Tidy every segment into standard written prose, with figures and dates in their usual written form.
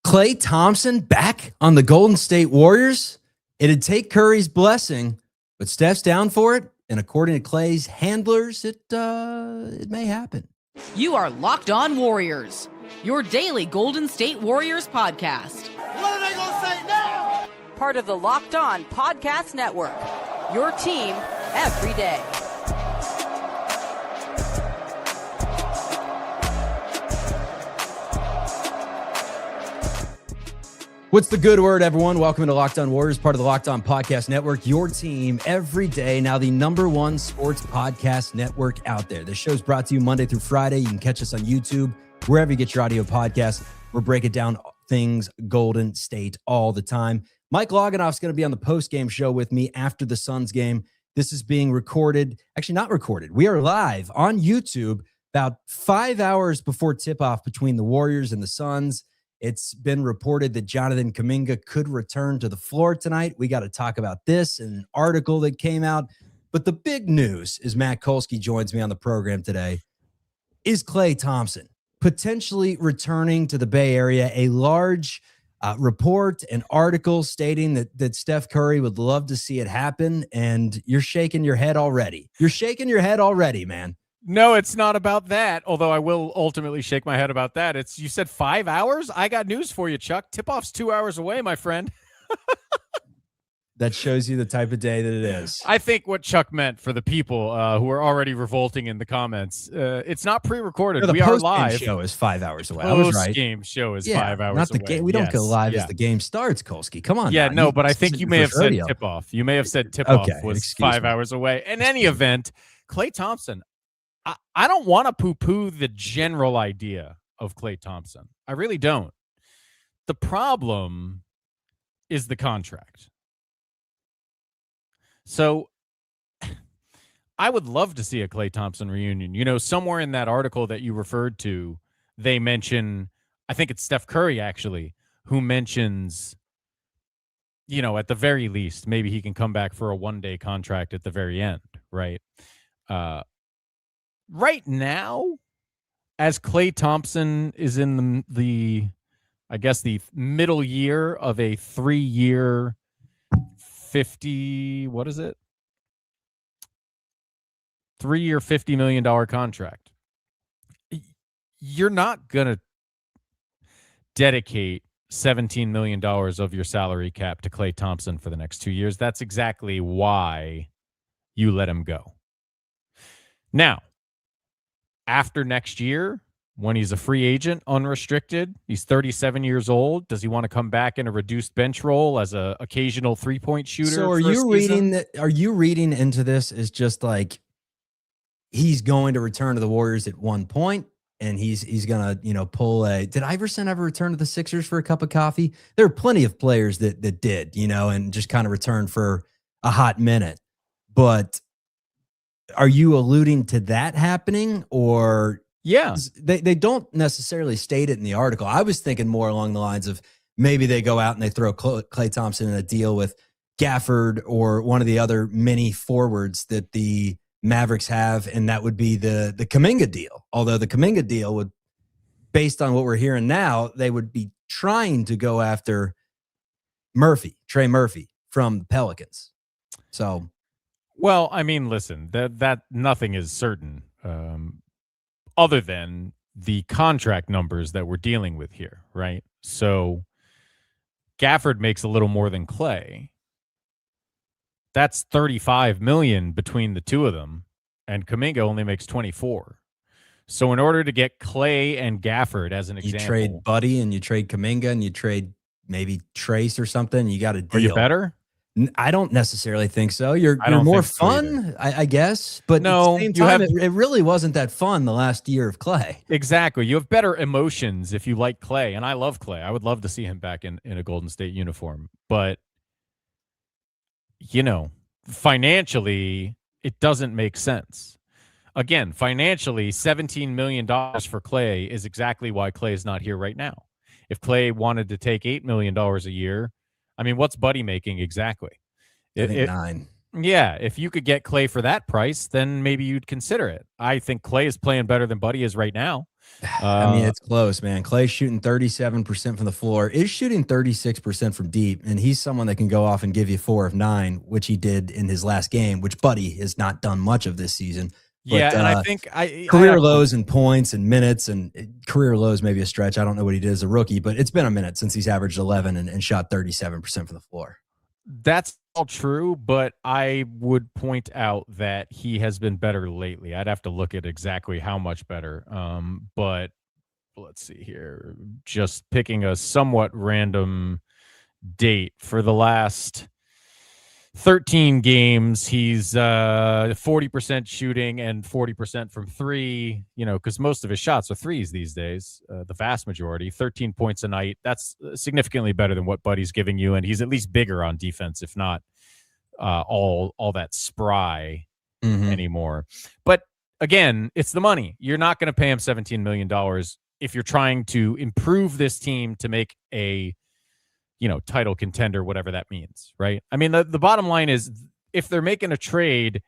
Klay Thompson back on the Golden State Warriors? It'd take Curry's blessing, but Steph's down for it. And according to Klay's handlers, it may happen. You are Locked On Warriors, your daily Golden State Warriors podcast. What are they going to say now? Part of the Locked On Podcast Network, your team every day. What's the good word, everyone? Welcome to Locked On Warriors, part of the Locked On Podcast Network, your team every day. Now, the #1 sports podcast network out there. This show's brought to you Monday through Friday. You can catch us on YouTube, wherever you get your audio podcasts. We're breaking down things Golden State all the time. Mike Loganoff's going to be on the post-game show with me after the Suns game. This is being recorded. Actually, not recorded. We are live on YouTube about 5 hours before tip-off between the Warriors and the Suns. It's been reported that Jonathan Kuminga could return to the floor tonight. We got to talk about this and an article that came out. But the big news is Matt Kolsky joins me on the program today. Is Klay Thompson potentially returning to the Bay Area? A large report, an article stating that Steph Curry would love to see it happen. And you're shaking your head already. You're shaking your head already, man. No, it's not about that, although I will ultimately shake my head about that. You said 5 hours? I got news for you, Chuck. Tip-off's 2 hours away, my friend. That shows you the type of day that it is. I think what Chuck meant for the people who are already revolting in the comments, it's not pre-recorded. No, we are The live. post-game show is 5 hours away. I was right. Post-game show is 5 hours not the away. game. We don't go live as the game starts, Kolsky. Come on. Yeah, now. no, but I think you may have said radio. tip-off. You may have said tip-off was excuse 5 me. hours away. In any event, Klay Thompson, I don't want to poo-poo the general idea of Klay Thompson. I really don't. The problem is the contract. So I would love to see a Klay Thompson reunion. You know, somewhere in that article that you referred to, they mention, I think it's Steph Curry actually, who mentions, you know, at the very least, maybe he can come back for a one-day contract at the very end, right? Right now, as Klay Thompson is in the I guess the middle year of a 3-year 50, what is it? 3-year $50 million contract. You're not going to dedicate $17 million of your salary cap to Klay Thompson for the next 2 years. That's exactly why you let him go. Now, after next year, when he's a free agent, unrestricted, he's 37 years old. Does he want to come back in a reduced bench role as an occasional three-point shooter? So are you reading that? Are you reading into this as just like he's going to return to the Warriors at one point, and he's gonna pull a? Did Iverson ever return to the Sixers for a cup of coffee? There are plenty of players that did, and just kind of returned for a hot minute. But are you alluding to that happening, or? Yeah, they don't necessarily state it in the article. I was thinking more along the lines of maybe they go out and they throw Klay Thompson in a deal with Gafford or one of the other many forwards that the Mavericks have, and that would be the Kaminga deal. Although the Kaminga deal would, based on what we're hearing now, they would be trying to go after Trey Murphy from the Pelicans. So, well, I mean, listen, that nothing is certain. Other than the contract numbers that we're dealing with here, right? So Gafford makes a little more than Klay. That's $35 million between the two of them, and Kaminga only makes 24. So in order to get Klay and Gafford as an example, you trade Buddy and you trade Kaminga and you trade maybe Trace or something. You got a deal. Are you better? I don't necessarily think so. You're more fun, I guess. But no, at the same time, it really wasn't that fun the last year of Klay. Exactly. You have better emotions if you like Klay, and I love Klay. I would love to see him back in a Golden State uniform. But, financially, it doesn't make sense. Again, financially, $17 million for Klay is exactly why Klay is not here right now. If Klay wanted to take $8 million a year, I mean, what's Buddy making exactly? I think 9. Yeah, if you could get Klay for that price, then maybe you'd consider it. I think Klay is playing better than Buddy is right now. I mean, it's close, man. Clay's shooting 37% from the floor, is shooting 36% from deep, and he's someone that can go off and give you 4 of 9, which he did in his last game, which Buddy has not done much of this season. Yeah, But, and I think career lows in points and minutes, and career lows maybe a stretch. I don't know what he did as a rookie, but it's been a minute since he's averaged 11 and shot 37% from the floor. That's all true, but I would point out that he has been better lately. I'd have to look at exactly how much better. But let's see here. Just picking a somewhat random date for the last 13 games, he's 40% shooting and 40% from three, because most of his shots are threes these days, the vast majority. 13 points a night. That's significantly better than what Buddy's giving you, and he's at least bigger on defense, if not all that spry anymore. But again, it's the money. You're not going to pay him $17 million if you're trying to improve this team to make a title contender, whatever that means, right? I mean, the bottom line is if they're making a trade,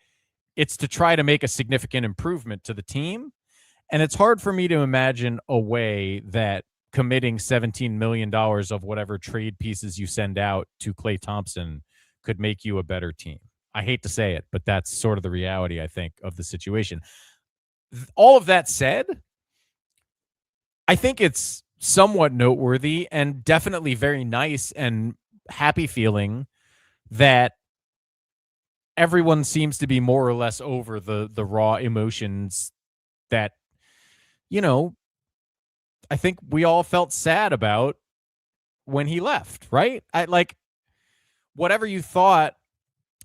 it's to try to make a significant improvement to the team. And it's hard for me to imagine a way that committing $17 million of whatever trade pieces you send out to Klay Thompson could make you a better team. I hate to say it, but that's sort of the reality, I think, of the situation. All of that said, I think it's somewhat noteworthy and definitely very nice and happy feeling that everyone seems to be more or less over the raw emotions that, I think we all felt sad about when he left, right? Whatever you thought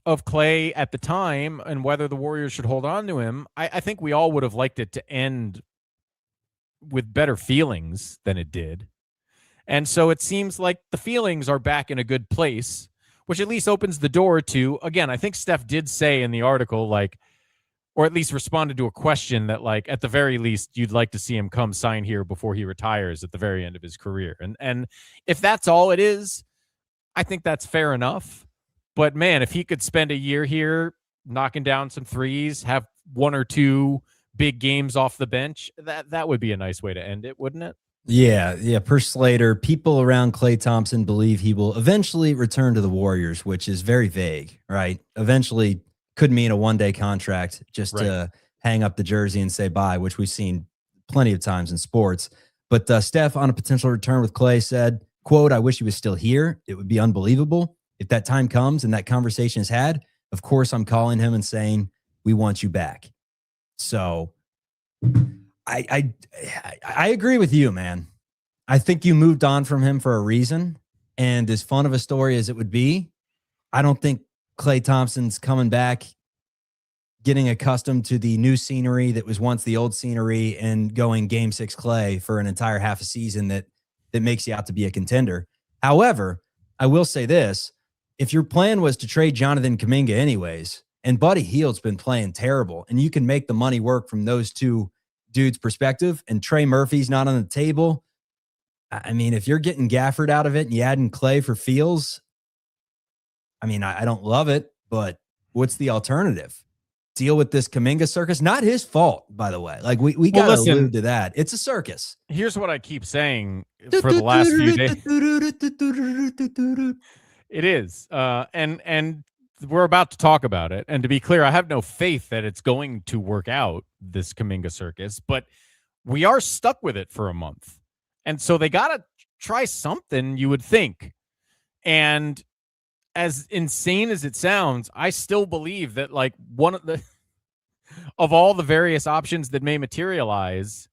of Klay at the time and whether the Warriors should hold on to him, I think we all would have liked it to end with better feelings than it did. And so it seems like the feelings are back in a good place, which at least opens the door to, again, I think Steph did say in the article, or at least responded to a question that, at the very least, you'd like to see him come sign here before he retires at the very end of his career. And if that's all it is, I think that's fair enough. But man, if he could spend a year here knocking down some threes, have 1 or 2 big games off the bench, that would be a nice way to end it, wouldn't it? Yeah. Per Slater, people around Klay Thompson believe he will eventually return to the Warriors, which is very vague, right? Eventually could mean a one-day contract just to hang up the jersey and say bye, which we've seen plenty of times in sports. But Steph, on a potential return with Klay, said, quote, "I wish he was still here. It would be unbelievable. If that time comes and that conversation is had, of course I'm calling him and saying, we want you back." So I agree with you, man. I think you moved on from him for a reason. And as fun of a story as it would be, I don't think Klay Thompson's coming back, getting accustomed to the new scenery that was once the old scenery and going game 6 Klay for an entire half a season that makes you out to be a contender. However, I will say this. If your plan was to trade Jonathan Kuminga anyways, and Buddy Hield's been playing terrible, and you can make the money work from those two dudes' perspective, and Trey Murphy's not on the table, I mean, if you're getting Gafford out of it and you add in Klay for Fields, I mean, I don't love it, but what's the alternative? Deal with this Kaminga circus? Not his fault, by the way. We got to allude to that. It's a circus. Here's what I keep saying for the last few days. It is. And we're about to talk about it. And to be clear, I have no faith that it's going to work out, this Kaminga circus, but we are stuck with it for a month. And so they got to try something, you would think. And as insane as it sounds, I still believe that one of all the various options that may materialize,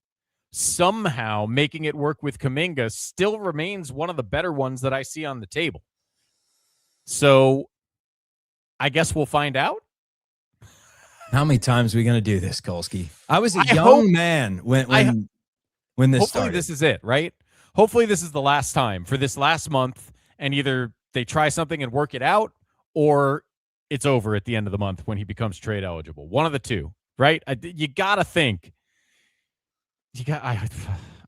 somehow making it work with Kaminga still remains one of the better ones that I see on the table. So I guess we'll find out. How many times are we going to do this, Kolsky? I was a young man when this hopefully started. This is it, right? Hopefully this is the last time for this last month, and either they try something and work it out, or it's over at the end of the month when he becomes trade eligible. One of the two, right? You got to think.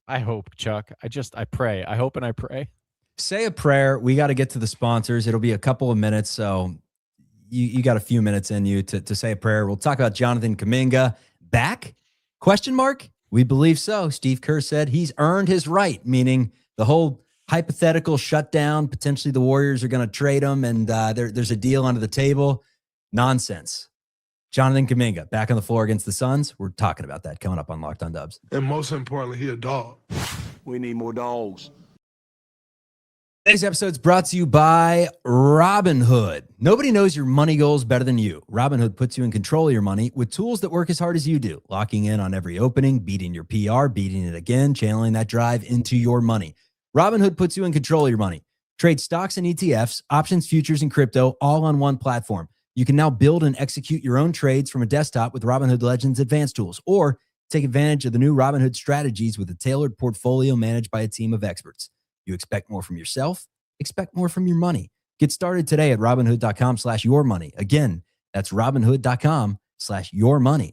I hope, Chuck. I pray. I hope and I pray. Say a prayer. We got to get to the sponsors. It'll be a couple of minutes, so you got a few minutes in you to say a prayer. We'll talk about Jonathan Kuminga back? Question mark? We believe so. Steve Kerr said he's earned his right, meaning the whole hypothetical shutdown, potentially the Warriors are going to trade him and there's a deal under the table. Nonsense. Jonathan Kuminga back on the floor against the Suns. We're talking about that coming up on Locked On Dubs. And most importantly, he a dog. We need more dogs. Today's episode is brought to you by Robinhood. Nobody knows your money goals better than you. Robinhood puts you in control of your money with tools that work as hard as you do, locking in on every opening, beating your PR, beating it again, channeling that drive into your money. Robinhood puts you in control of your money. Trade stocks and ETFs, options, futures, and crypto all on one platform. You can now build and execute your own trades from a desktop with Robinhood Legends advanced tools, or take advantage of the new Robinhood strategies with a tailored portfolio managed by a team of experts. You expect more from yourself? Expect more from your money. Get started today at Robinhood.com/yourmoney. Again, that's Robinhood.com/yourmoney.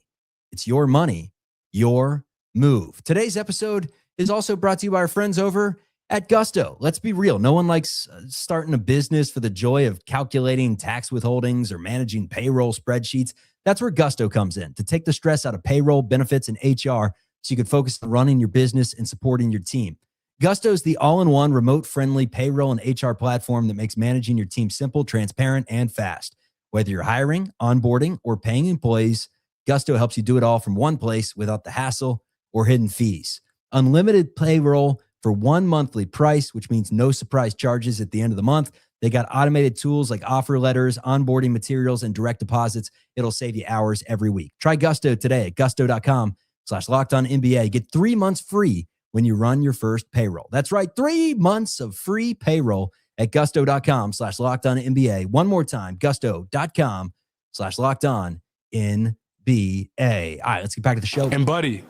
It's your money, your move. Today's episode is also brought to you by our friends over at Gusto. Let's be real. No one likes starting a business for the joy of calculating tax withholdings or managing payroll spreadsheets. That's where Gusto comes in, to take the stress out of payroll, benefits, and HR so you can focus on running your business and supporting your team. Gusto is the all-in-one remote-friendly payroll and HR platform that makes managing your team simple, transparent, and fast. Whether you're hiring, onboarding, or paying employees, Gusto helps you do it all from one place without the hassle or hidden fees. Unlimited payroll for one monthly price, which means no surprise charges at the end of the month. They got automated tools like offer letters, onboarding materials, and direct deposits. It'll save you hours every week. Try Gusto today at gusto.com/LockedOnNBA. Get 3 months free when you run your first payroll. That's right, 3 months of free payroll at gusto.com/LockedOnNBA. One more time, gusto.com/LockedOnNBA. All right, let's get back to the show. And buddy,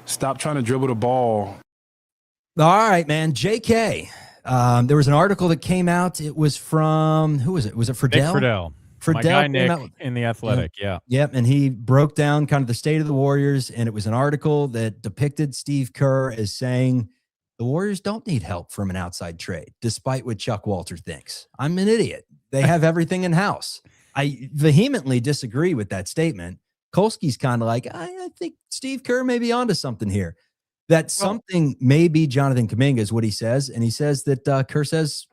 stop trying to dribble the ball. All right, man. JK. There was an article that came out. It was from, who was it? Was it Friedel? Nick Friedel. My guy Nick in The Athletic, yeah. Yep, and he broke down kind of the state of the Warriors, and it was an article that depicted Steve Kerr as saying the Warriors don't need help from an outside trade, despite what Chuck Walter thinks. I'm an idiot. They have everything in-house. I vehemently disagree with that statement. Kolsky's kind of like, I think Steve Kerr may be onto something here. That something may be Jonathan Kuminga is what he says. And he says that Kerr says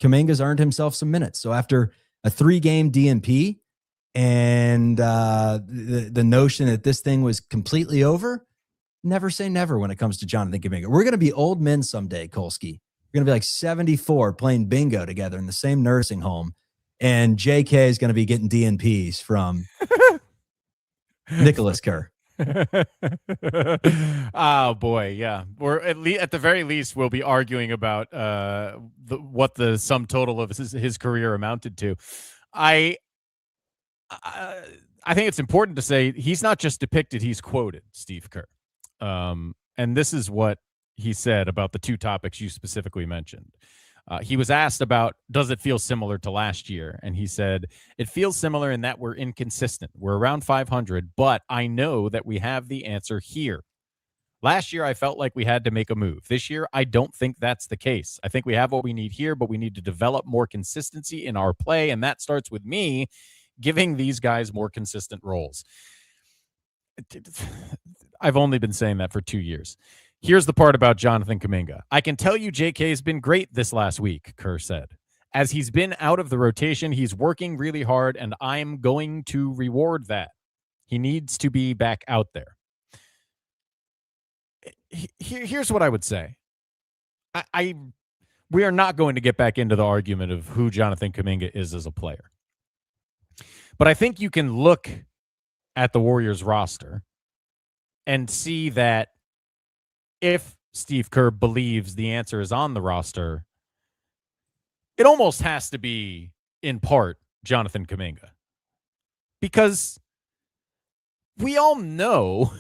Kuminga's earned himself some minutes. So after a 3-game DNP and the notion that this thing was completely over, never say never when it comes to Jonathan Kuminga. We're going to be old men someday, Kolsky. We're going to be like 74 playing bingo together in the same nursing home. And JK is going to be getting DNPs from Nicholas Kerr. Oh boy, yeah. Or at the very least, we'll be arguing about what the sum total of his career amounted to. I think it's important to say he's not just depicted; he's quoted Steve Kerr, and this is what he said about the two topics you specifically mentioned. He was asked about, does it feel similar to last year? And he said, it feels similar in that we're inconsistent. We're around 500, but I know that we have the answer here. Last year, I felt like we had to make a move. This year, I don't think that's the case. I think we have what we need here, but we need to develop more consistency in our play. And that starts with me giving these guys more consistent roles. I've only been saying that for 2 years. Here's the part about Jonathan Kuminga. I can tell you JK has been great this last week, Kerr said. As he's been out of the rotation, he's working really hard, and I'm going to reward that. He needs to be back out there. Here's what I would say. We are not going to get back into the argument of who Jonathan Kuminga is as a player. But I think you can look at the Warriors roster and see that if Steve Kerr believes the answer is on the roster, it almost has to be, in part, Jonathan Kuminga. Because we all know,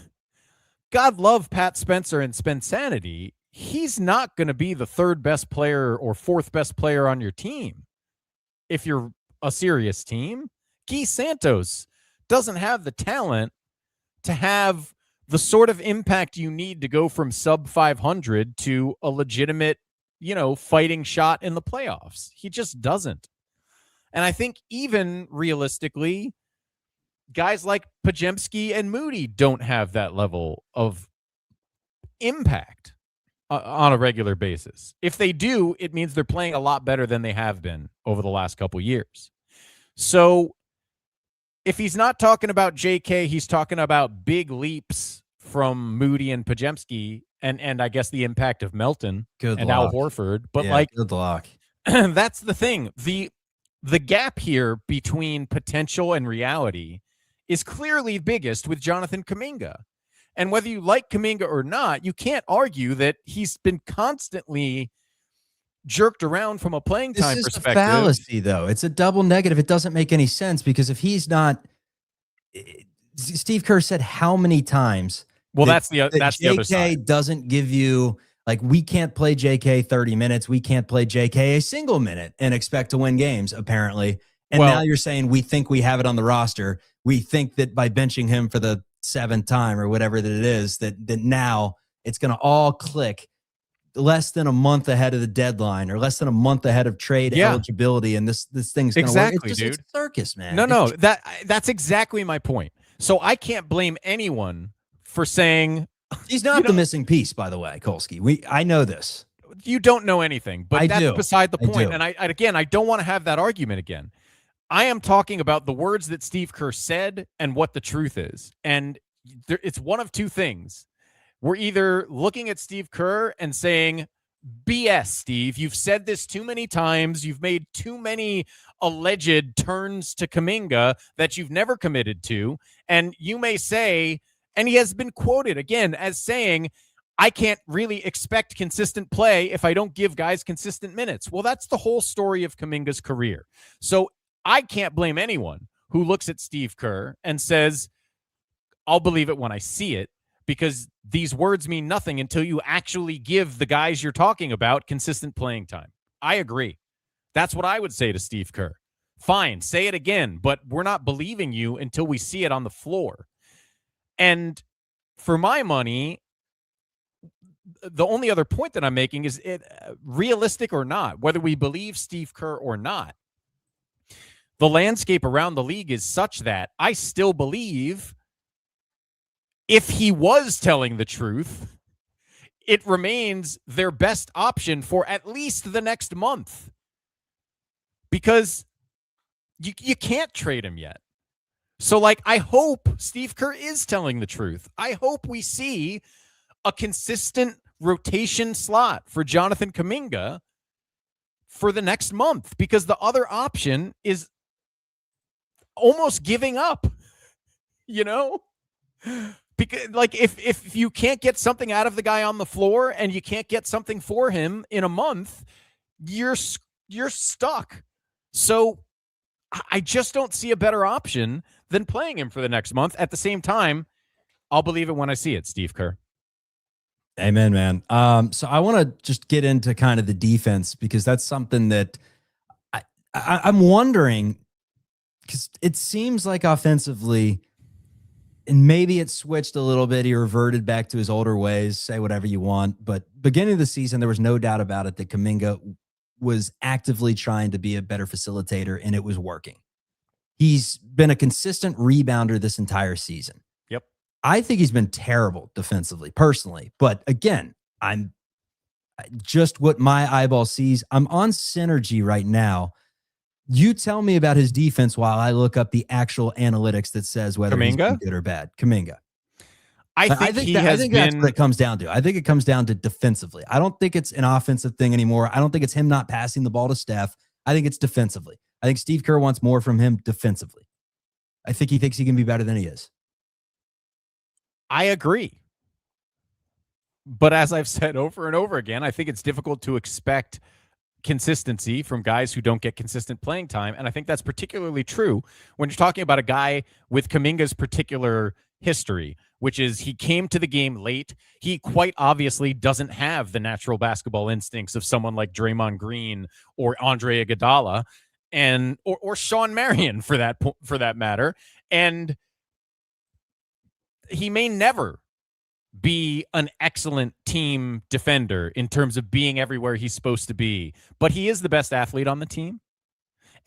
God love Pat Spencer and Spensanity, he's not going to be the third best player or fourth best player on your team. If you're a serious team, Guy Santos doesn't have the talent to have the sort of impact you need to go from sub 500 to a legitimate, fighting shot in the playoffs. He just doesn't. And I think even realistically, guys like Podziemski and Moody don't have that level of impact on a regular basis. If they do, it means they're playing a lot better than they have been over the last couple years. So if he's not talking about JK, he's talking about big leaps from Moody and Podziemski and I guess the impact of Melton and Al Horford. But good luck. That's the thing. The gap here between potential and reality is clearly biggest with Jonathan Kuminga. And whether you like Kaminga or not, you can't argue that he's been constantly jerked around from a playing time perspective. This is a fallacy, though. It's a double negative. It doesn't make any sense because if he's not, Steve Kerr said how many times? Well, that's the other JK side. Doesn't give you, like, we can't play JK 30 minutes. We can't play JK a single minute and expect to win games, apparently. And now you're saying we think we have it on the roster. We think that by benching him for the 7th time or whatever that it is, that now it's going to all click less than a month ahead of the deadline or less than a month ahead of trade eligibility, and this thing's going to work. It's just, it's a circus, man. No, that's exactly my point. So I can't blame anyone for saying he's not the missing piece. By the way, Kolsky, I know this. You don't know anything, but that's beside the point. And I don't want to have that argument again. I am talking about the words that Steve Kerr said and what the truth is. And it's one of two things. We're either looking at Steve Kerr and saying, BS, Steve, you've said this too many times. You've made too many alleged turns to Kaminga that you've never committed to. And you may say, and he has been quoted again as saying, I can't really expect consistent play if I don't give guys consistent minutes. Well, that's the whole story of Kaminga's career. So I can't blame anyone who looks at Steve Kerr and says, I'll believe it when I see it, because these words mean nothing until you actually give the guys you're talking about consistent playing time. I agree. That's what I would say to Steve Kerr. Fine, say it again, but we're not believing you until we see it on the floor. And for my money, the only other point that I'm making is it realistic or not, whether we believe Steve Kerr or not. The landscape around the league is such that I still believe if he was telling the truth, it remains their best option for at least the next month. Because you can't trade him yet. So, I hope Steve Kerr is telling the truth. I hope we see a consistent rotation slot for Jonathan Kuminga for the next month, because the other option is almost giving up, because if you can't get something out of the guy on the floor and you can't get something for him in a month, you're stuck. So I just don't see a better option than playing him for the next month. At the same time, I'll believe it when I see it, Steve Kerr. Amen, man. So I want to just get into kind of the defense, because that's something that I'm wondering, because it seems like offensively, and maybe it switched a little bit. He reverted back to his older ways, say whatever you want. But beginning of the season, there was no doubt about it that Kaminga was actively trying to be a better facilitator, and it was working. He's been a consistent rebounder this entire season. Yep. I think he's been terrible defensively, personally. But again, I'm just what my eyeball sees. I'm on Synergy right now. You tell me about his defense while I look up the actual analytics that says whether he's been good or bad. Kaminga. I think that's what it comes down to. I think it comes down to defensively. I don't think it's an offensive thing anymore. I don't think it's him not passing the ball to Steph. I think it's defensively. I think Steve Kerr wants more from him defensively. I think he thinks he can be better than he is. I agree. But as I've said over and over again, I think it's difficult to expect consistency from guys who don't get consistent playing time. And I think that's particularly true when you're talking about a guy with Kaminga's particular history, which is he came to the game late. He quite obviously doesn't have the natural basketball instincts of someone like Draymond Green or Andre Iguodala and or Sean Marion for that matter. And he may never be an excellent team defender in terms of being everywhere he's supposed to be, but he is the best athlete on the team.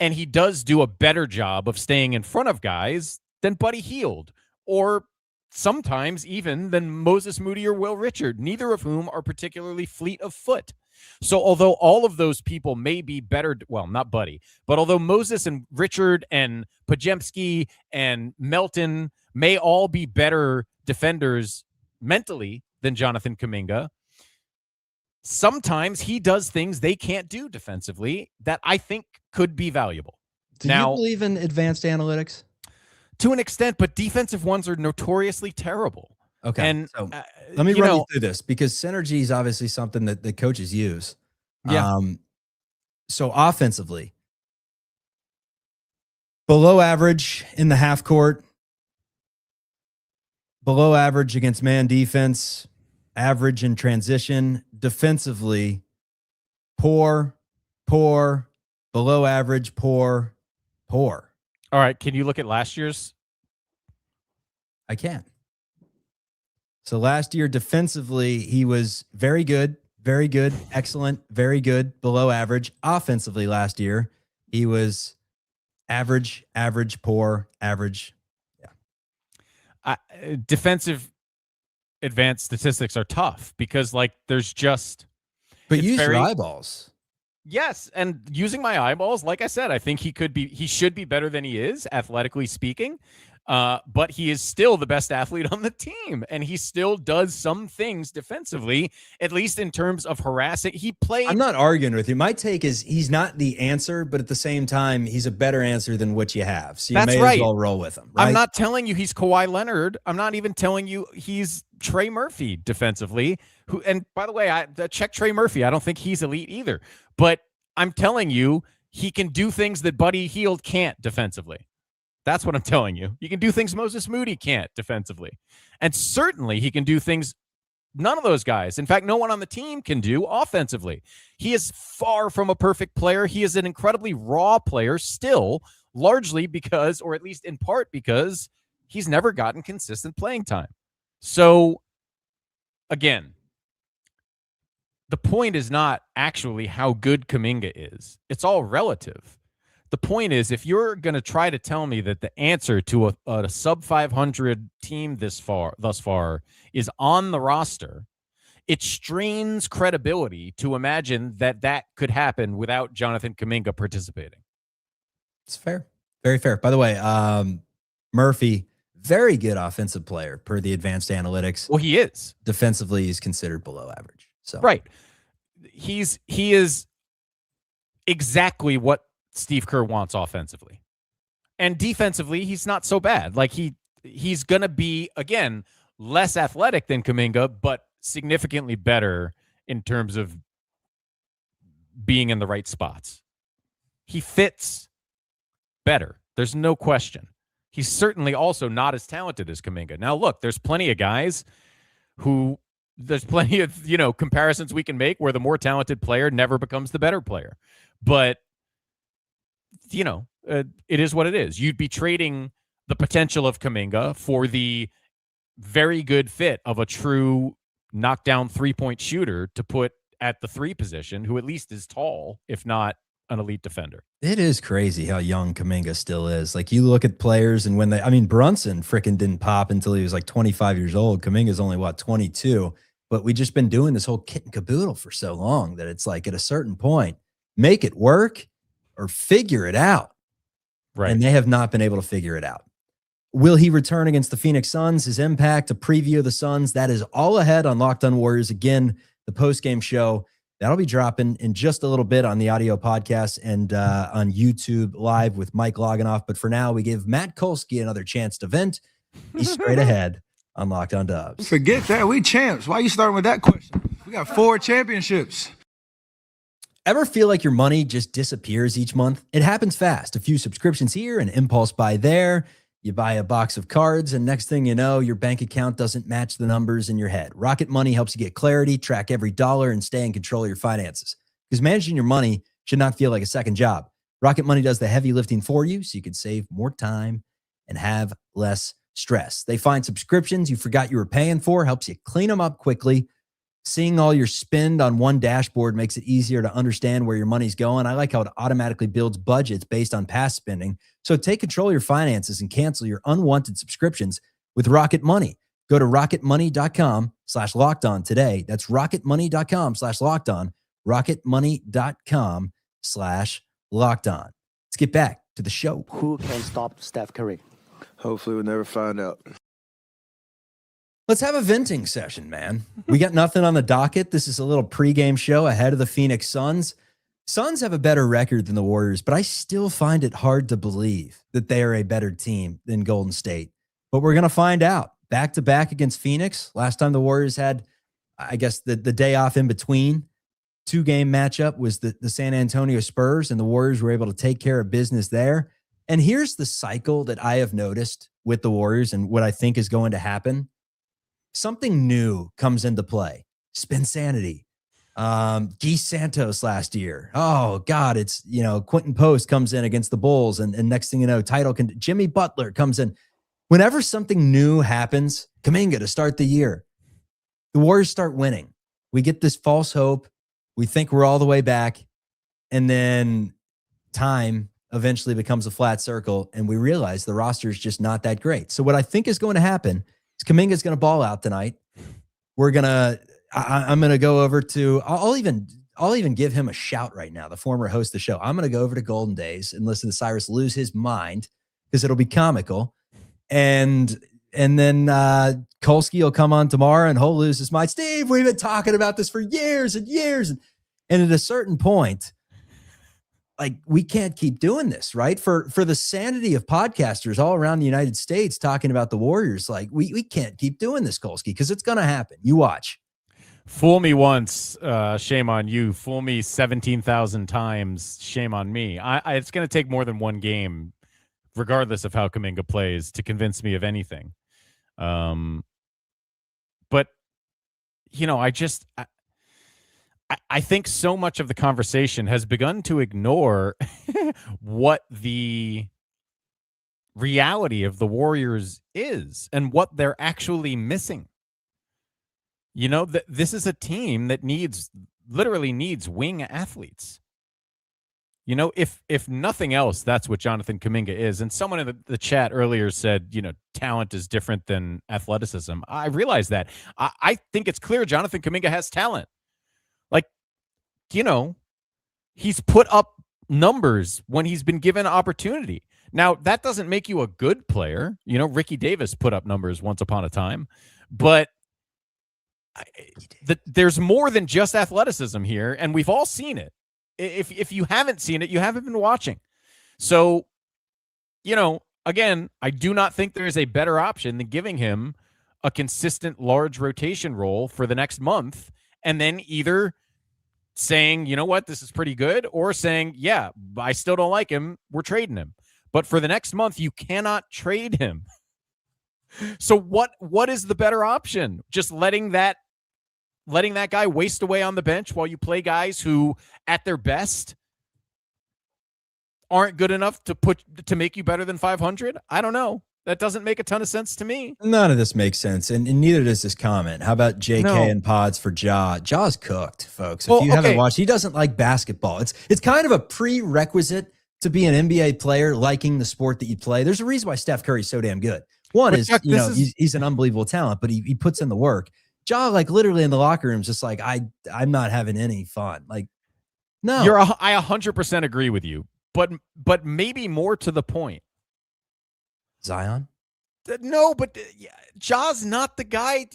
And he does do a better job of staying in front of guys than Buddy Hield, or sometimes even than Moses Moody or Will Richard, neither of whom are particularly fleet of foot. So although all of those people may be better, well, not Buddy, but although Moses and Richard and Pajemski and Melton may all be better defenders mentally than Jonathan Kuminga, sometimes he does things they can't do defensively that I think could be valuable. Do you believe in advanced analytics? To an extent, but defensive ones are notoriously terrible. Okay. And so let me run you through this, because synergy is obviously something that the coaches use. Yeah. So offensively, below average in the half court, below average against man defense, average in transition. Defensively, poor, below average, poor. All right. Can you look at last year's? I can. So last year, defensively, he was very good, excellent, very good, below average. Offensively last year, he was average, poor, average. Yeah. Defensive advanced statistics are tough because, like, there's just. But use your eyeballs. Yes, and using my eyeballs, like I said, I think he should be better than he is, athletically speaking. But he is still the best athlete on the team, and he still does some things defensively, at least in terms of harassing. He played. I'm not arguing with you. My take is he's not the answer, but at the same time, he's a better answer than what you have. So you may as well roll with him. Right? I'm not telling you he's Kawhi Leonard. I'm not even telling you he's Trey Murphy defensively. And by the way, I check Trey Murphy. I don't think he's elite either. But I'm telling you, he can do things that Buddy Hield can't defensively. That's what I'm telling you. He can do things Moses Moody can't defensively. And certainly he can do things none of those guys, in fact, no one on the team can do offensively. He is far from a perfect player. He is an incredibly raw player still, largely because, or at least in part because, he's never gotten consistent playing time. So, again, the point is not actually how good Kaminga is. It's all relative. The point is, if you're going to try to tell me that the answer to a sub 500 team thus far is on the roster, it strains credibility to imagine that could happen without Jonathan Kuminga participating. It's fair. Very fair. By the way, Murphy, very good offensive player per the advanced analytics. Well, he is. Defensively, he's considered below average. So right. He is exactly what Steve Kerr wants offensively. And defensively, he's not so bad. Like he's going to be, again, less athletic than Kaminga, but significantly better in terms of being in the right spots. He fits better. There's no question. He's certainly also not as talented as Kaminga. Now, look, there's plenty of guys who there's plenty of, comparisons we can make where the more talented player never becomes the better player. But it is what it is. You'd be trading the potential of Kaminga for the very good fit of a true knockdown three-point shooter to put at the three position, who at least is tall, if not an elite defender. It is crazy how young Kaminga still is. Like, you look at players, and Brunson frickin' didn't pop until he was like 25 years old. Kaminga's only, 22? But we just been doing this whole kit and caboodle for so long that it's like, at a certain point, make it work or figure it out. Right. And they have not been able to figure it out. Will he return against the Phoenix Suns? His impact, a preview of the Suns, that is all ahead on Locked On Warriors. Again, the post-game show, that'll be dropping in just a little bit on the audio podcast and on YouTube Live with Mike Loganoff. But for now, we give Matt Kolsky another chance to vent. He's straight ahead on Locked On Dubs. Forget that. We champs. Why are you starting with that question? We got 4 championships. Ever feel like your money just disappears each month? It happens fast. A few subscriptions here, an impulse buy there. You buy a box of cards, and next thing you know, your bank account doesn't match the numbers in your head. Rocket Money helps you get clarity, track every dollar, and stay in control of your finances. Because managing your money should not feel like a second job. Rocket Money does the heavy lifting for you so you can save more time and have less stress. They find subscriptions you forgot you were paying for, helps you clean them up quickly. Seeing all your spend on one dashboard makes it easier to understand where your money's going. I like how it automatically builds budgets based on past spending. So take control of your finances and cancel your unwanted subscriptions with Rocket Money. Go to rocketmoney.com/lockedon today. That's rocketmoney.com/lockedon. rocketmoney.com/lockedon. Let's get back to the show. Who can stop Steph Curry? Hopefully we'll never find out. Let's have a venting session, man. We got nothing on the docket. This is a little pregame show ahead of the Phoenix Suns. Suns have a better record than the Warriors, but I still find it hard to believe that they are a better team than Golden State. But we're going to find out. Back-to-back against Phoenix. Last time the Warriors had, I guess, the day off in between. 2-game matchup was the San Antonio Spurs, and the Warriors were able to take care of business there. And here's the cycle that I have noticed with the Warriors and what I think is going to happen. Something new comes into play. Spinsanity. Geese Santos last year. Oh, God, it's, Quentin Post comes in against the Bulls, and next thing you know, Jimmy Butler comes in. Whenever something new happens, Kaminga to start the year, the Warriors start winning. We get this false hope. We think we're all the way back, and then time eventually becomes a flat circle, and we realize the roster is just not that great. So what I think is going to happen is Kaminga is going to ball out tonight. I'm going to go over to, I'll even give him a shout right now, the former host of the show. I'm going to go over to Golden Days and listen to Cyrus lose his mind because it'll be comical. And then Kolsky will come on tomorrow and he'll lose his mind. Steve, we've been talking about this for years and years. And at a certain point, like, we can't keep doing this, right? For the sanity of podcasters all around the United States talking about the Warriors, like, we can't keep doing this, Kolsky, because it's going to happen. You watch. Fool me once, shame on you. Fool me 17,000 times, shame on me. It's going to take more than one game, regardless of how Kaminga plays, to convince me of anything. But, I think so much of the conversation has begun to ignore what the reality of the Warriors is and what they're actually missing. This is a team that literally needs wing athletes. If nothing else, that's what Jonathan Kuminga is. And someone in the chat earlier said, talent is different than athleticism. I realize that. I think it's clear Jonathan Kuminga has talent. He's put up numbers when he's been given opportunity. Now, that doesn't make you a good player. Ricky Davis put up numbers once upon a time, but there's more than just athleticism here, and we've all seen it. If you haven't seen it, you haven't been watching. So, again, I do not think there is a better option than giving him a consistent large rotation role for the next month, and then either saying, you know what, this is pretty good, or saying, yeah, I still don't like him, we're trading him. But for the next month, you cannot trade him. So what is the better option? Just letting that guy waste away on the bench while you play guys who, at their best, aren't good enough to make you better than 500? I don't know. That doesn't make a ton of sense to me. None of this makes sense, and neither does this comment. How about JK and pods for Ja? Ja's cooked, folks. If you haven't watched, he doesn't like basketball. It's kind of a prerequisite to be an NBA player, liking the sport that you play. There's a reason why Steph Curry's so damn good. One is, he's an unbelievable talent, but he puts in the work. Ja, literally in the locker room, is just like, I'm not having any fun. No. I 100% agree with you, but maybe more to the point. Zion? No, but Ja's not the guy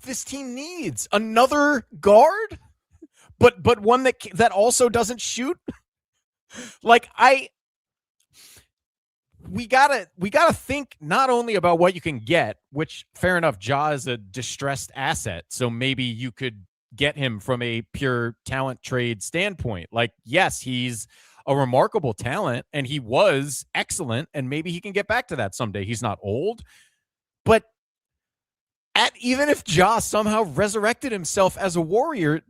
this team needs. Another guard, but one that also doesn't shoot. We gotta think not only about what you can get, which fair enough, Ja is a distressed asset, so maybe you could get him from a pure talent trade standpoint. Yes, he's a remarkable talent, and he was excellent, and maybe he can get back to that someday. He's not old, but even if Ja somehow resurrected himself as a Warrior,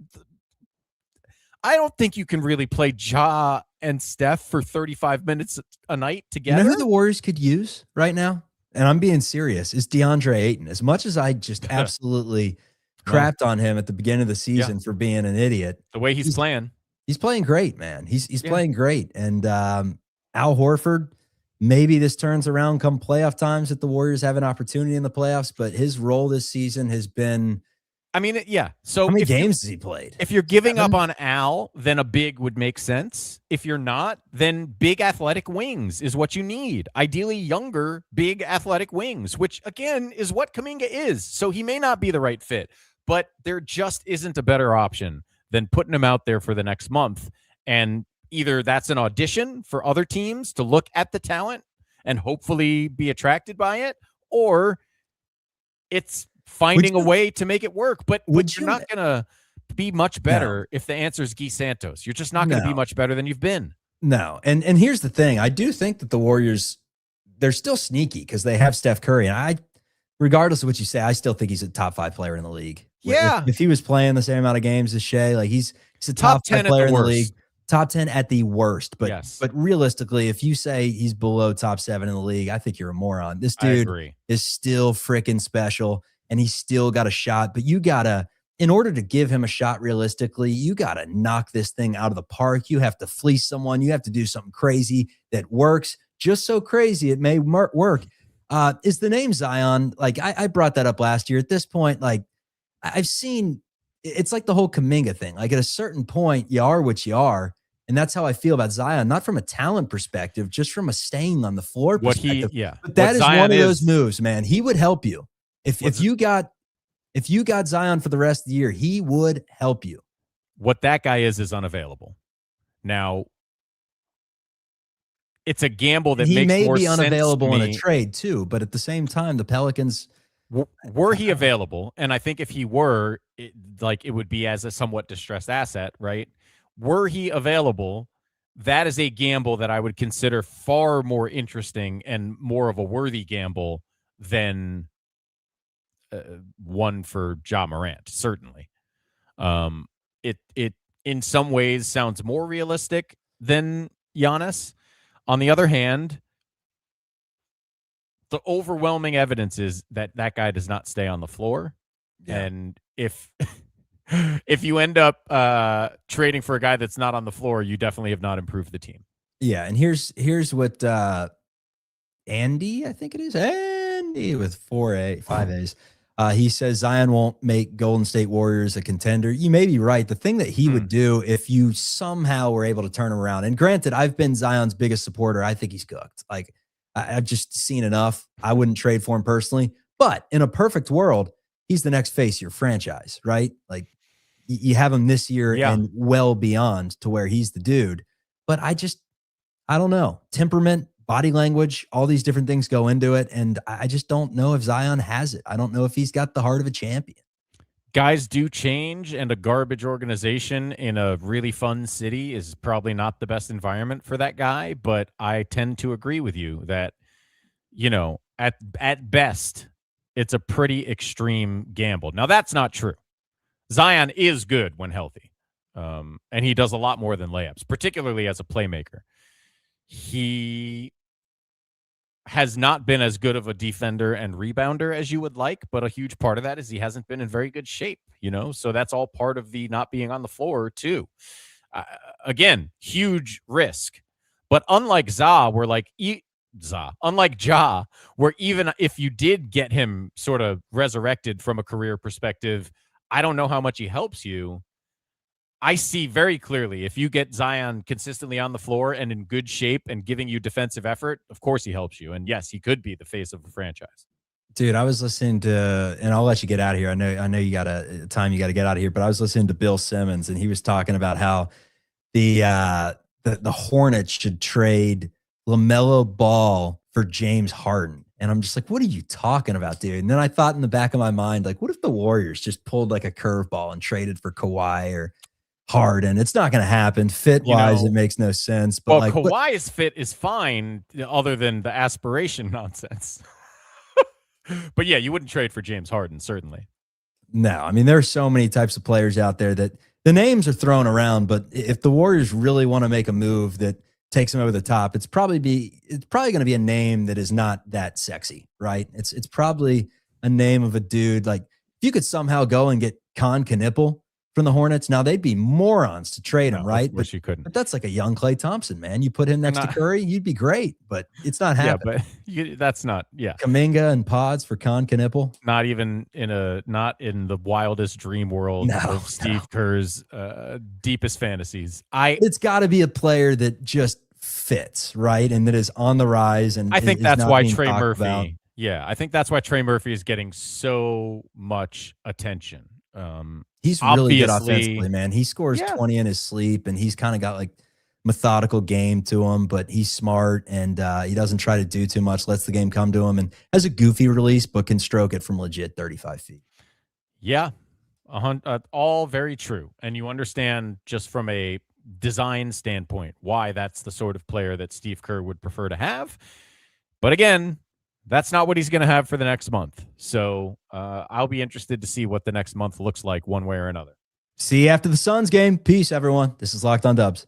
I don't think you can really play Ja and Steph for 35 minutes a night together. You know who the Warriors could use right now? And I'm being serious, is DeAndre Ayton. As much as I just absolutely crapped on him at the beginning of the season for being an idiot. The way he's playing. He's playing great, man. He's playing great. And Al Horford, maybe this turns around come playoff times that the Warriors have an opportunity in the playoffs, but his role this season has been So how many games has he played? If you're giving up on Al, then a big would make sense. If you're not, then big athletic wings is what you need. Ideally younger, big athletic wings, which again is what Kaminga is. So he may not be the right fit, but there just isn't a better option than putting him out there for the next month. And either that's an audition for other teams to look at the talent and hopefully be attracted by it, or it's finding a way to make it work. But you're not going to be much better if the answer is Guy Santos. You're just not going to be much better than you've been. No. And here's the thing. I do think that the Warriors, they're still sneaky because they have Steph Curry. And regardless of what you say, I still think he's a top 5 player in the league. Yeah. If he was playing the same amount of games as Shea, like he's a top 5 player in the league. Top 10 at the worst. But realistically, if you say he's below top 7 in the league, I think you're a moron. This dude is still freaking special. And he's still got a shot, but you gotta, in order to give him a shot realistically, you gotta knock this thing out of the park. You have to fleece someone. You have to do something crazy that works. Just so crazy it may work. Is the name Zion? Like I brought that up last year. At this point, like I've seen, it's like the whole Kaminga thing. Like at a certain point, you are what you are. And that's how I feel about Zion, not from a talent perspective, just from a staying on the floor perspective. But that is one of those moves, man. He would help you. If you got Zion for the rest of the year, he would help you. What that guy is unavailable. Now, it's a gamble that makes more sense. He may be unavailable in a trade too, but at the same time, the Pelicans were he available, and I think if he were, it would be as a somewhat distressed asset, right? Were he available, that is a gamble that I would consider far more interesting and more of a worthy gamble than one for Ja Morant, certainly. It in some ways sounds more realistic than Giannis. On the other hand, the overwhelming evidence is that guy does not stay on the floor. Yeah. And if you end up trading for a guy that's not on the floor, you definitely have not improved the team. Yeah, and here's what Andy, I think it is, Andy with 5 A's. He says Zion won't make Golden State Warriors a contender. You may be right. The thing that he would do if you somehow were able to turn him around, and granted, I've been Zion's biggest supporter. I think he's cooked. Like I've just seen enough. I wouldn't trade for him personally, but in a perfect world, he's the next face of your franchise, right? Like you have him this year and well beyond to where he's the dude. But I don't know. Temperament, body language, all these different things go into it. And I just don't know if Zion has it. I don't know if he's got the heart of a champion. Guys do change, and a garbage organization in a really fun city is probably not the best environment for that guy. But I tend to agree with you that, at best, it's a pretty extreme gamble. Now, that's not true. Zion is good when healthy, and he does a lot more than layups, particularly as a playmaker. He has not been as good of a defender and rebounder as you would like, but a huge part of that is he hasn't been in very good shape, so that's all part of the not being on the floor too. Again, huge risk, but unlike Ja, where even if you did get him sort of resurrected from a career perspective, I don't know how much he helps you. I see very clearly if you get Zion consistently on the floor and in good shape and giving you defensive effort, of course he helps you. And yes, he could be the face of a franchise. Dude, I was listening to, and I'll let you get out of here. I know you got a time you got to get out of here, but I was listening to Bill Simmons, and he was talking about how the Hornets should trade LaMelo Ball for James Harden. And I'm just like, what are you talking about, dude? And then I thought in the back of my mind, like, what if the Warriors just pulled like a curveball and traded for Kawhi or Harden? It's not going to happen. Fit-wise, it makes no sense. But Kawhi's fit is fine, other than the aspiration nonsense. But yeah, you wouldn't trade for James Harden, certainly. No, I mean, there are so many types of players out there that the names are thrown around, but if the Warriors really want to make a move that takes them over the top, it's probably going to be a name that is not that sexy, right? It's probably a name of a dude like If you could somehow go and get Knipple from the Hornets, now they'd be morons to trade him, right? Of course you couldn't. But that's like a young Klay Thompson, man. You put him next to Curry, you'd be great, but it's not happening. Yeah, but that's not, Kaminga and pods for Knipple. Not even not in the wildest dream world of Steve Kerr's deepest fantasies. It's got to be a player that just fits, right? And that is on the rise. And I think that's why Trey Murphy. About. Yeah, I think that's why Trey Murphy is getting so much attention. He's really good offensively, man. He scores 20 in his sleep, and he's kind of got like methodical game to him, but he's smart, and he doesn't try to do too much, lets the game come to him, and has a goofy release, but can stroke it from legit 35 feet. Yeah, all very true. And you understand just from a design standpoint why that's the sort of player that Steve Kerr would prefer to have. But again, that's not what he's going to have for the next month. So I'll be interested to see what the next month looks like one way or another. See you after the Suns game. Peace, everyone. This is Locked On Dubs.